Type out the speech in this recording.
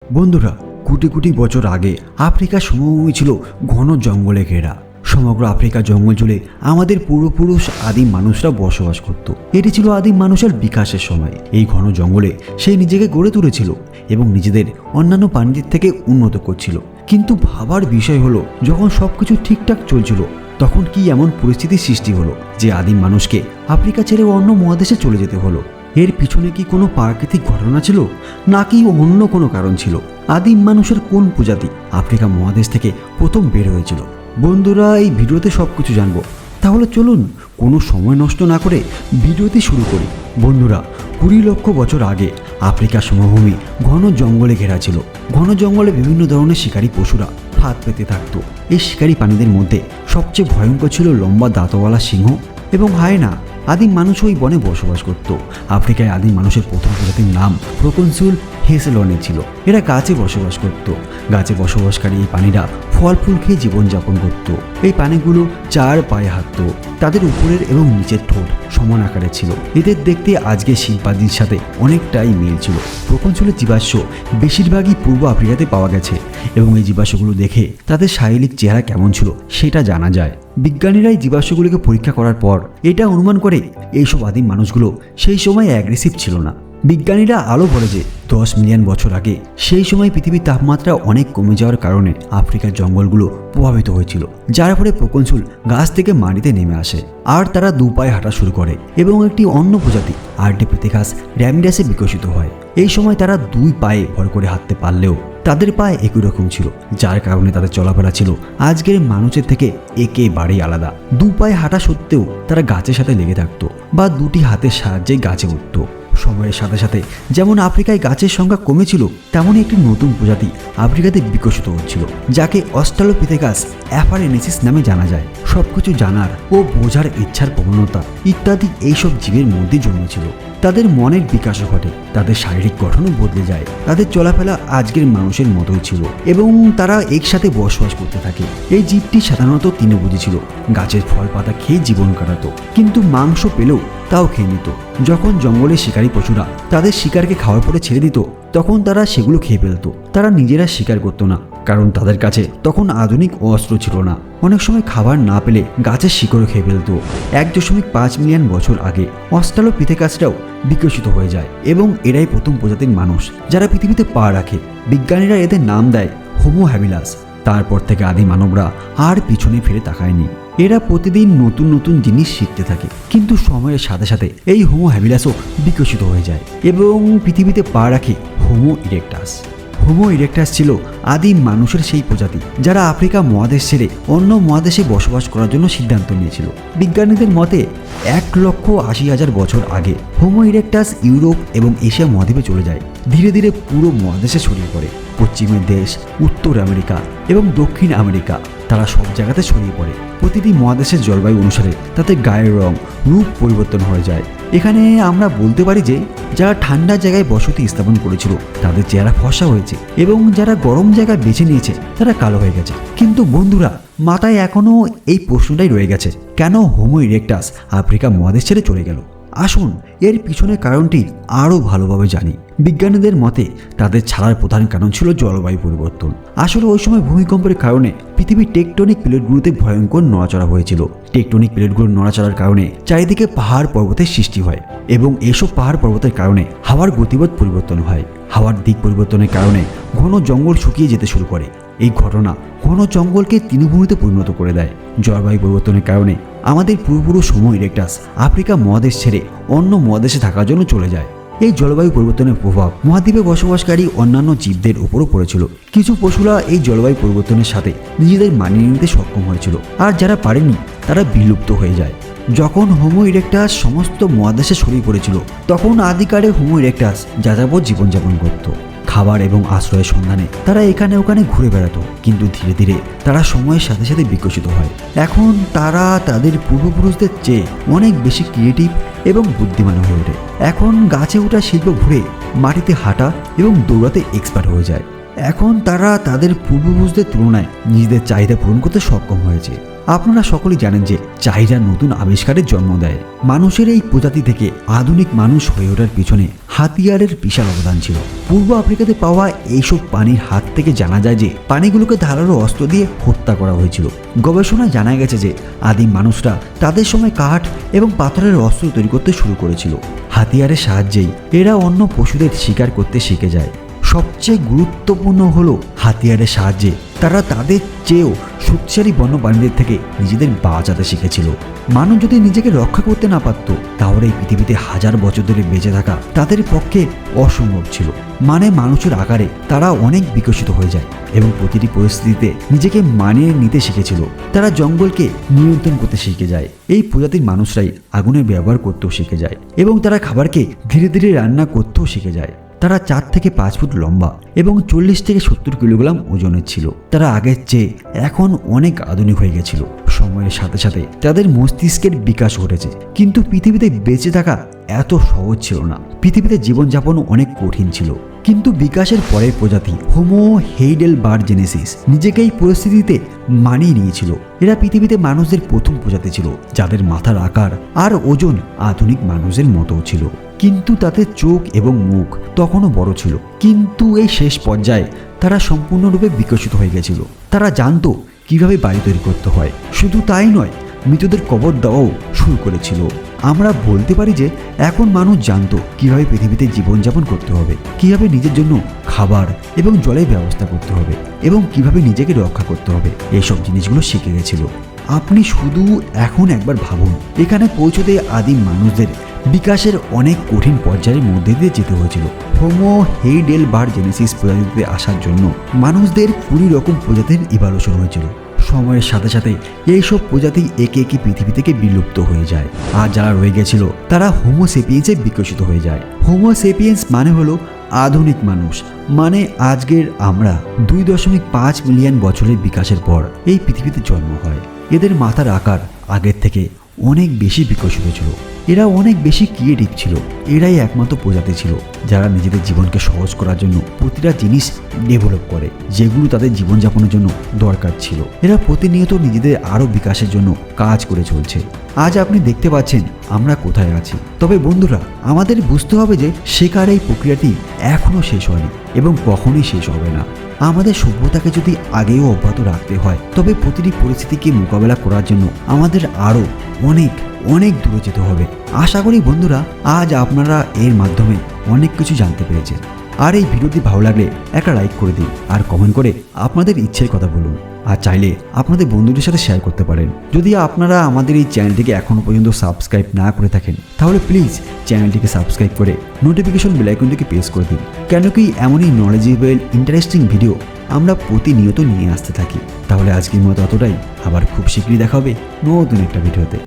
বন্ধুরা, কোটি কোটি বছর আগে আফ্রিকার সমভূমি ছিল ঘন জঙ্গলে ঘেরা। সমগ্র আফ্রিকা জঙ্গল জুড়ে আমাদের পূর্বপুরুষ আদিম মানুষরা বসবাস করত। এটি ছিল আদিম মানুষের বিকাশের সময়। এই ঘন জঙ্গলে সে নিজেকে গড়ে তুলেছিল এবং নিজেদের অন্যান্য প্রাণীদের থেকে উন্নত করছিল। কিন্তু ভাবার বিষয় হলো, যখন সবকিছু ঠিকঠাক চলছিল তখন কি এমন পরিস্থিতির সৃষ্টি হলো যে আদিম মানুষকে আফ্রিকা ছেড়ে অন্য মহাদেশে চলে যেতে হলো? এর পিছনে কি কোনো প্রাকৃতিক ঘটনা ছিল, নাকি অন্য কোনো কারণ ছিল? আদিম মানুষের কোন প্রজাতি আফ্রিকা মহাদেশ থেকে প্রথম বের হয়েছিল? বন্ধুরা, এই ভিডিওতে সব কিছু জানবো। তাহলে চলুন কোনো সময় নষ্ট না করে ভিডিওটি শুরু করি। বন্ধুরা, 20 লক্ষ বছর আগে আফ্রিকার সমভূমি ঘন জঙ্গলে ঘেরা ছিল। ঘন জঙ্গলে বিভিন্ন ধরনের শিকারী পশুরা ফাঁদ পেতে থাকত। এই শিকারী প্রাণীদের মধ্যে সবচেয়ে ভয়ঙ্কর ছিল লম্বা দাঁতওয়ালা সিংহ এবং হায়েনা। আদিম মানুষ ওই বনে বসবাস করত। আফ্রিকায় আদিম মানুষের প্রথম প্রজাতির নাম প্রকনসুল হেসেলনে ছিল। এরা গাছে বসবাস করত। গাছে বসবাসকারী এই প্রাণীরা ফল ফুল খেয়ে জীবনযাপন করত। এই প্রাণীগুলো 4 পায়ে হাঁটত। তাদের উপরের এবং নিচের ঠোঁট সমান আকারে ছিল। এদের দেখতে আজকে শিম্পাঞ্জির সাথে অনেকটাই মিল ছিল। প্রকনসুলের জীবাশ্ম বেশিরভাগই পূর্ব আফ্রিকাতে পাওয়া গেছে এবং এই জীবাশ্মগুলো দেখে তাদের শারীরিক চেহারা কেমন ছিল সেটা জানা যায়। বিজ্ঞানীরা এই জীবাশ্মগুলোকে পরীক্ষা করার পর এটা অনুমান করে এইসব আদিম মানুষগুলো সেই সময় অ্যাগ্রেসিভ ছিল না। বিজ্ঞানীরা আরও বলে যে 10 মিলিয়ন বছর আগে সেই সময় পৃথিবীর তাপমাত্রা অনেক কমে যাওয়ার কারণে আফ্রিকার জঙ্গলগুলো প্রভাবিত হয়েছিল, যার ফলে প্রকনসুল গাছ থেকে মাটিতে নেমে আসে আর তারা 2 পায়ে হাঁটা শুরু করে এবং একটি অন্য প্রজাতি আর্টিপিথেকাস র্যামিডাসে বিকশিত হয়। এই সময় তারা 2 পায়ে ভর করে হাঁটতে পারলেও তাদের পায়ে একই রকম ছিল, যার কারণে তাদের চলাফেরা ছিল আজকের মানুষের থেকে একেবারেই আলাদা। 2 পায়ে হাঁটা সত্ত্বেও তারা গাছের সাথে লেগে থাকতো বা 2টি হাতের সাহায্যে গাছে উঠত। সময়ের সাথে সাথে যেমন আফ্রিকায় গাছের সংখ্যা কমেছিল, তেমনই একটি নতুন প্রজাতি আফ্রিকাতে বিকশিত হচ্ছিল, যাকে অস্ট্রালোপিথেকাস অ্যাফারেনেসিস নামে জানা যায়। সবকিছু জানার ও বোঝার ইচ্ছার প্রবণতা ইত্যাদি এইসব জীবের মধ্যে জন্মেছিল। তাদের মনের বিকাশও ঘটে, তাদের শারীরিক গঠনও বদলে যায়। তাদের চলাফেরা আজকের মানুষের মতোই ছিল এবং তারা একসাথে বসবাস করতে থাকে। এই জীবটি সাধারণত তৃণভোজী ছিল, গাছের ফল পাতা খেয়ে জীবন কাটাতো, কিন্তু মাংস পেলেও তাও খেয়ে নিত। যখন জঙ্গলে শিকারী পশুরা তাদের শিকারকে খাওয়ার পরে ছেড়ে দিত, তখন তারা সেগুলো খেয়ে ফেলত। তারা নিজেরা শিকার করতো না, কারণ তাদের কাছে তখন আধুনিক অস্ত্র ছিল না। অনেক সময় খাবার না পেলে গাছের শিকড়ও খেয়ে ফেলত। 1.5 মিলিয়ন বছর আগে অস্ট্রালোপিথেকাসরাও বিকশিত হয়ে যায় এবং এরাই প্রথম প্রজাতির মানুষ যারা পৃথিবীতে পা রাখে। বিজ্ঞানীরা এদের নাম দেয় হোমো হ্যাবিলাস। তারপর থেকে আদি মানবরা আর পিছনে ফিরে তাকায়নি। এরা প্রতিদিন নতুন নতুন জিনিস শিখতে থাকে, কিন্তু সময়ের সাথে সাথে এই হোমো হ্যাবিলাসও বিকশিত হয়ে যায় এবং পৃথিবীতে পা রাখে হোমো ইরেক্টাস। হোমো ইরেক্টাস ছিল আদিম মানুষের সেই প্রজাতি যারা আফ্রিকা মহাদেশ ছেড়ে অন্য মহাদেশে বসবাস করার জন্য সিদ্ধান্ত নিয়েছিল। বিজ্ঞানীদের মতে 1,80,000 বছর আগে হোমো ইরেক্টাস ইউরোপ এবং এশিয়া মহাদ্বীপে চলে যায়। ধীরে ধীরে পুরো মহাদেশে ছড়িয়ে পড়ে। পশ্চিমের দেশ, উত্তর আমেরিকা এবং দক্ষিণ আমেরিকা, তারা সব জায়গাতে ছড়িয়ে পড়ে। প্রতিটি মহাদেশের জলবায়ু অনুসারে তাদের গায়ের রং, রূপ পরিবর্তন হয়ে যায়। এখানে আমরা বলতে পারি যে যারা ঠান্ডা জায়গায় বসতি স্থাপন করেছিল তাদের চেহারা ফর্সা হয়েছে এবং যারা গরম জায়গা বেছে নিয়েছে তারা কালো হয়ে গেছে। কিন্তু বন্ধুরা, মাথায় এখনও এই প্রশ্নটাই রয়ে গেছে, কেন হোমো ইরেক্টাস আফ্রিকা মহাদেশ ছেড়ে চলে গেল? আসুন এর পিছনের কারণটি আরও ভালোভাবে জানি। বিজ্ঞানীদের মতে তাদের ছাড়ার প্রধান কারণ ছিল জলবায়ু পরিবর্তন। আসলে ওই সময় ভূমিকম্পের কারণে পৃথিবীর টেকটনিক প্লেটগুলোতে ভয়ঙ্কর নড়াচড়া হয়েছিল। টেকটনিক প্লেটগুলোর নড়াচড়ার কারণে চারিদিকে পাহাড় পর্বতের সৃষ্টি হয় এবং এসব পাহাড় পর্বতের কারণে হাওয়ার গতিপথ পরিবর্তন হয়। হাওয়ার দিক পরিবর্তনের কারণে ঘন জঙ্গল শুকিয়ে যেতে শুরু করে। এই ঘটনা ঘন জঙ্গলকে তৃণভূমিতে পরিণত করে দেয়। জলবায়ু পরিবর্তনের কারণে আমাদের পূর্বপুরুষ হোমো ইরেক্টাস আফ্রিকা মহাদেশ ছেড়ে অন্য মহাদেশে থাকার জন্য চলে যায়। এই জলবায়ু পরিবর্তনের প্রভাব মহাদ্বীপে বসবাসকারী অন্যান্য জীবদের উপরও পড়েছিল। কিছু পশুরা এই জলবায়ু পরিবর্তনের সাথে নিজেদের মানিয়ে নিতে সক্ষম হয়েছিল, আর যারা পারেনি তারা বিলুপ্ত হয়ে যায়। যখন হোমো ইরেক্টাস সমস্ত মহাদেশে ছড়িয়ে পড়েছিল, তখন আদিকালে হোমো ইরেক্টাস যাযাবর জীবনযাপন করত। খাবার এবং আশ্রয়ের সন্ধানে তারা এখানে ওখানে ঘুরে বেড়াতো, কিন্তু ধীরে ধীরে তারা সময়ের সাথে সাথে বিকশিত হয়। এখন তারা তাদের পূর্বপুরুষদের চেয়ে অনেক বেশি ক্রিয়েটিভ এবং বুদ্ধিমান হয়ে ওঠে। এখন গাছে ওঠা শিল্প ঘুরে মাটিতে হাঁটা এবং দৌড়াতে এক্সপার্ট হয়ে যায়। এখন তারা তাদের পূর্বপুরুষদের তুলনায় নিজেদের চাহিদা পূরণ করতে সক্ষম হয়েছে। আপনারা সকলেই জানেন যে চাহিদা নতুন আবিষ্কারের জন্ম দেয়। মানুষের এই প্রজাতি থেকে আধুনিক মানুষ হয়ে ওঠার পিছনে হাতিয়ারের বিশাল অবদান ছিল। পূর্ব আফ্রিকাতে পাওয়া এইসব প্রাণীর হাত থেকে জানা যায় যে প্রাণীগুলোকে ধারালো অস্ত্র দিয়ে হত্যা করা হয়েছিল। গবেষণায় জানা গেছে যে আদিম মানুষরা তাদের সময় কাঠ এবং পাথরের অস্ত্র তৈরি করতে শুরু করেছিল। হাতিয়ারের সাহায্যেই এরা অন্য পশুদের শিকার করতে শিখে যায়। সবচেয়ে গুরুত্বপূর্ণ হলো হাতিয়ারের সাহায্যে তারা তাদের চেয়েও শক্তিশালী বন্যপ্রাণীদের থেকে নিজেদের বাঁচাতে শিখেছিল। মানুষ যদি নিজেকে রক্ষা করতে না পারত তাহলে এই পৃথিবীতে হাজার বছর ধরে বেঁচে থাকা তাদের পক্ষে অসম্ভব ছিল। মানে মানুষের আকারে তারা অনেক বিকশিত হয়ে যায় এবং প্রতিটি পরিস্থিতিতে নিজেকে মানিয়ে নিতে শিখেছিল। তারা জঙ্গলকে নিয়ন্ত্রণ করতে শিখে যায়। এই প্রজাতির মানুষরাই আগুনের ব্যবহার করতেও শিখে যায় এবং তারা খাবারকে ধীরে ধীরে রান্না করতেও শিখে যায়। তারা 4 থেকে 5 ফুট লম্বা এবং 40 থেকে 70 কিলোগ্রাম ওজনের ছিল। তারা আগের চেয়ে এখন অনেক আধুনিক হয়ে গেছিল। সময়ের সাথে সাথে তাদের মস্তিষ্কের বিকাশ ঘটেছে, কিন্তু পৃথিবীতে বেঁচে থাকা এত সহজ ছিল না। পৃথিবীতে জীবনযাপনও অনেক কঠিন ছিল। কিন্তু বিকাশের পরের প্রজাতি হোমো হেইডেলবার্জেনেসিস নিজেকে এই পরিস্থিতিতে মানিয়ে নিয়েছিল। এরা পৃথিবীতে মানুষদের প্রথম প্রজাতি ছিল যাদের মাথার আকার আর ওজন আধুনিক মানুষের মতোও ছিল, কিন্তু তাদের চোখ এবং মুখ তখনও বড় ছিল। কিন্তু এই শেষ পর্যায়ে তারা সম্পূর্ণরূপে বিকশিত হয়ে গেছিল। তারা জানতো কিভাবে বাড়ি তৈরি করতে হয়। শুধু তাই নয়, মৃতদের কবর দেওয়াও শুরু করেছিল। আমরা বলতে পারি যে এখন মানুষ জানতো কিভাবে পৃথিবীতে জীবনযাপন করতে হবে, কিভাবে নিজের জন্য খাবার এবং জলের ব্যবস্থা করতে হবে এবং কিভাবে নিজেকে রক্ষা করতে হবে। এইসব জিনিসগুলো শিখে গেছিল। আপনি শুধু এখন একবার ভাবুন, এখানে পৌঁছতে আদিম মানুষদের বিকাশের অনেক কঠিন পর্যায়ের মধ্যে দিয়ে যেতে হয়েছিল। হোমো হেইডেলবার্জেনেসিস প্রজাতিতে আসার জন্য মানুষদের 20 রকম প্রজাতির ইভলিউশন হয়েছিল। সময়ের সাথে সাথে এইসব প্রজাতি একে একে পৃথিবী থেকে বিলুপ্ত হয়ে যায়, আর যারা রয়ে গেছিল তারা হোমো সেপিয়েন্সে বিকশিত হয়ে যায়। হোমো সেপিয়েন্স মানে হলো আধুনিক মানুষ। মানে আজকের আমরা 2.5 মিলিয়ন বছরের বিকাশের পর এই পৃথিবীতে জন্ম হয়। এদের মাথার আকার আগের থেকে অনেক বেশি বিকশিত ছিল। এরা অনেক বেশি ক্রিয়েটিভ ছিল। এরাই একমাত্র প্রজাতি ছিল যারা নিজেদের জীবনকে সহজ করার জন্য প্রতিটা জিনিস ডেভেলপ করে যেগুলো তাদের জীবনযাপনের জন্য দরকার ছিল। এরা প্রতিনিয়ত নিজেদের আরও বিকাশের জন্য কাজ করে চলছে। আজ আপনি দেখতে পাচ্ছেন আমরা কোথায় আছি। তবে বন্ধুরা, আমাদের বুঝতে হবে যে শেখার এই প্রক্রিয়াটি এখনও শেষ হয়নি এবং কখনোই শেষ হবে না। আমাদের সভ্যতাকে যদি আগেও অব্যাহত রাখতে হয় তবে প্রতিটি পরিস্থিতিকে মোকাবেলা করার জন্য আমাদের আরও অনেক অনেক দূরে যেতে হবে। আশা করি বন্ধুরা আজ আপনারা এর মাধ্যমে অনেক কিছু জানতে পেরেছেন। আর এই ভিডিওটি ভালো লাগলে একটা লাইক করে দিন আর কমেন্ট করে আপনাদের ইচ্ছের কথা বলুন। আর চাইলে আপনাদের বন্ধুদের সাথে শেয়ার করতে পারেন। যদি আপনারা আমাদের এই চ্যানেলটিকে এখনও পর্যন্ত সাবস্ক্রাইব না করে থাকেন তাহলে প্লিজ চ্যানেলটিকে সাবস্ক্রাইব করে নোটিফিকেশন বেল আইকনটিকে প্রেস করে দিন, কেন কি এমনই নলেজেবল ইন্টারেস্টিং ভিডিও আমরা প্রতিনিয়ত নিয়ে আসতে থাকি। তাহলে আজকের মতো এতটাই, আবার খুব শীঘ্রই দেখা হবে নতুন একটা ভিডিওতে।